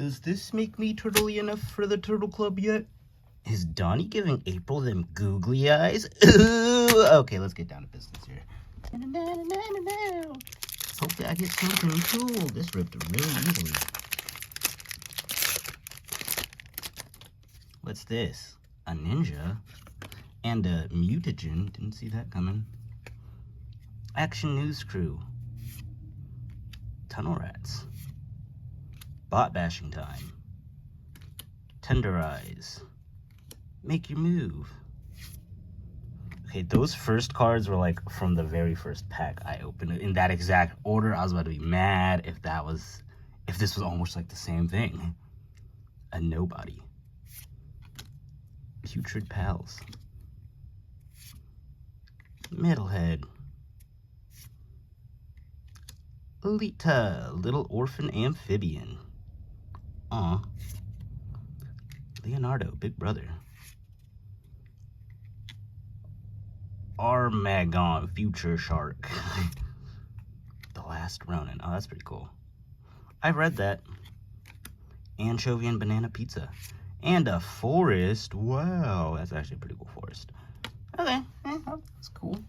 Does this make me turtly enough for the Turtle Club yet? Is Donnie giving April them googly eyes? Ooh, okay, let's get down to business here. Hopefully I get something cool. This ripped really easily. What's this? A ninja? And a mutagen. Didn't see that coming. Action News Crew. Tunnel Rats. Bot bashing time. Tenderize. Make your move. Okay, those first cards were like from the very first pack I opened in that exact order. I was about to be mad if this was almost like the same thing. A nobody. Putrid Pals. Metalhead. Lita, Little Orphan Amphibian. Aw. Leonardo, Big Brother. Armagon, Future Shark. The Last Ronin. Oh, that's pretty cool. I've read that. Anchovy and Banana Pizza. And a forest. Wow, that's actually a pretty cool forest. Okay, that's cool.